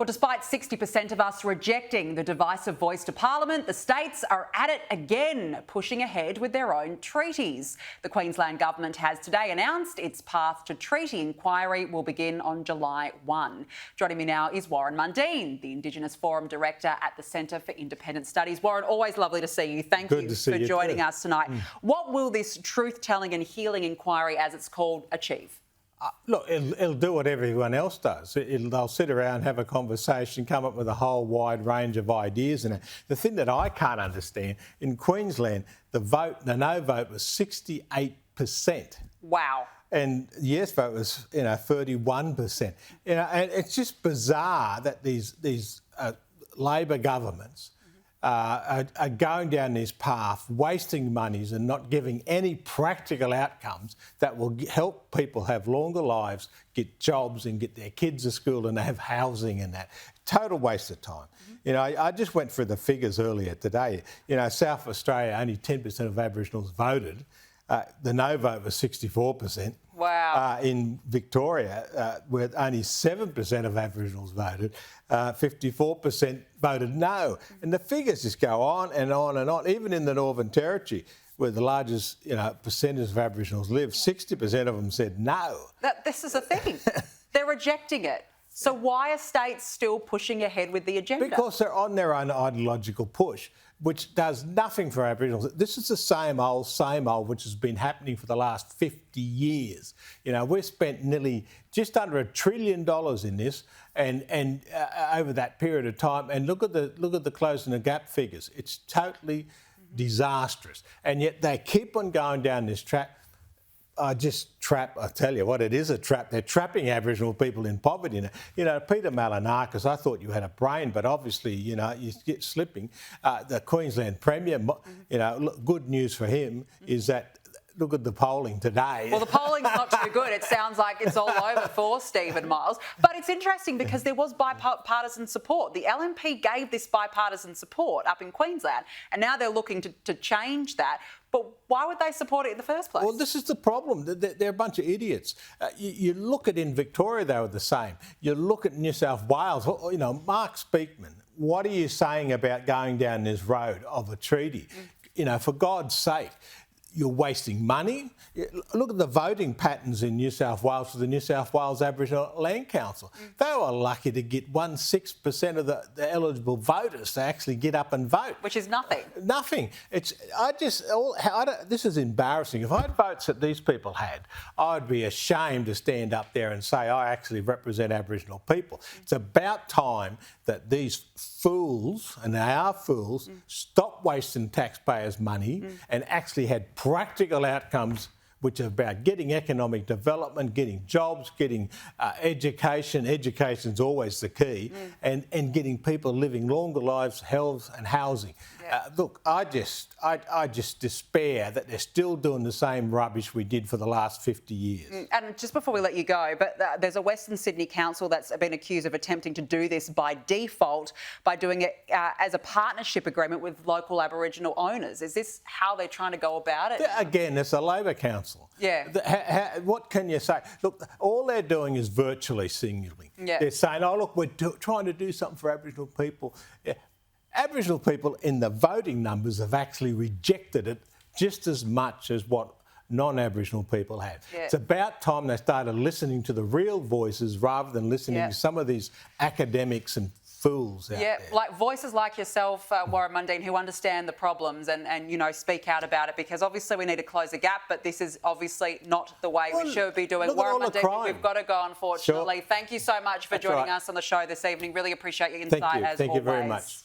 Well, despite 60% of us rejecting the divisive voice to Parliament, the states are at it again, pushing ahead with their own treaties. The Queensland Government has today announced its path to treaty inquiry will begin on July 1. Joining me now is Warren Mundine, the Indigenous Forum Director at the Centre for Independent Studies. Warren, always lovely to see you. Thank you for joining us tonight. What will this truth-telling and healing inquiry, as it's called, achieve? Look, it'll do what everyone else does. They'll sit around, have a conversation, come up with a whole wide range of ideas. And the thing that I can't understand, in Queensland, the no vote was 68%. Wow. And the yes vote was, 31%. And it's just bizarre that these Labor governments are going down this path, wasting monies and not giving any practical outcomes that will help people have longer lives, get jobs and get their kids to school and have housing and that. Total waste of time. I just went through the figures earlier today. South Australia, only 10% of Aboriginals voted. The no vote was 64%. Wow. In Victoria, where only 7% of Aboriginals voted, 54% voted no. And the figures just go on and on and on. Even in the Northern Territory, where the largest percentage of Aboriginals live, 60% of them said no. This is the thing. They're rejecting it. So why are states still pushing ahead with the agenda? Because they're on their own ideological push, which does nothing for Aboriginals. This is the same old, which has been happening for the last 50 years. We've spent nearly just under $1 trillion in this, and over that period of time. And look at the closing the gap figures. It's totally disastrous, and yet they keep on going down this track. I tell you what, it is a trap. They're trapping Aboriginal people in poverty. Peter Malinakis, I thought you had a brain, but obviously, you get slipping. The Queensland Premier, good news for him is that, look at the polling today. Well, the polling's not too good. It sounds like it's all over for Stephen Miles. But it's interesting because there was bipartisan support. The LNP gave this bipartisan support up in Queensland, and now they're looking to change that. But why would they support it in the first place? Well, this is the problem. They're a bunch of idiots. You look at in Victoria, they were the same. You look at New South Wales, Mark Speakman, what are you saying about going down this road of a treaty? For God's sake. You're wasting money. Look at the voting patterns in New South Wales for the New South Wales Aboriginal Land Council. They were lucky to get 1/6% of the eligible voters to actually get up and vote. Which is nothing. Nothing. This is embarrassing. If I had votes that these people had, I'd be ashamed to stand up there and say I actually represent Aboriginal people. It's about time that these fools, and they are fools, stop wasting taxpayers' money and actually had practical outcomes which are about getting economic development, getting jobs, getting education. Education's always the key, and getting people living longer lives, health and housing. Yeah. Look, I just despair that they're still doing the same rubbish we did for the last 50 years. And just before we let you go, but there's a Western Sydney council that's been accused of attempting to do this by default by doing it as a partnership agreement with local Aboriginal owners. Is this how they're trying to go about it? Again, it's a Labor council. Yeah. What can you say? Look, all they're doing is virtually signalling. Yeah. They're saying, oh, look, we're trying to do something for Aboriginal people. Yeah. Aboriginal people in the voting numbers have actually rejected it just as much as what non-Aboriginal people have. Yeah. It's about time they started listening to the real voices rather than listening to some of these academics and fools out there. Like voices like yourself, Warren Mundine, who understand the problems and speak out about it, because obviously we need to close the gap, but this is obviously not the way we should be doing. Warren Mundine, we've got to go, unfortunately. Sure. Thank you so much for joining us on the show this evening. Really appreciate your insight as always. Thank you very much.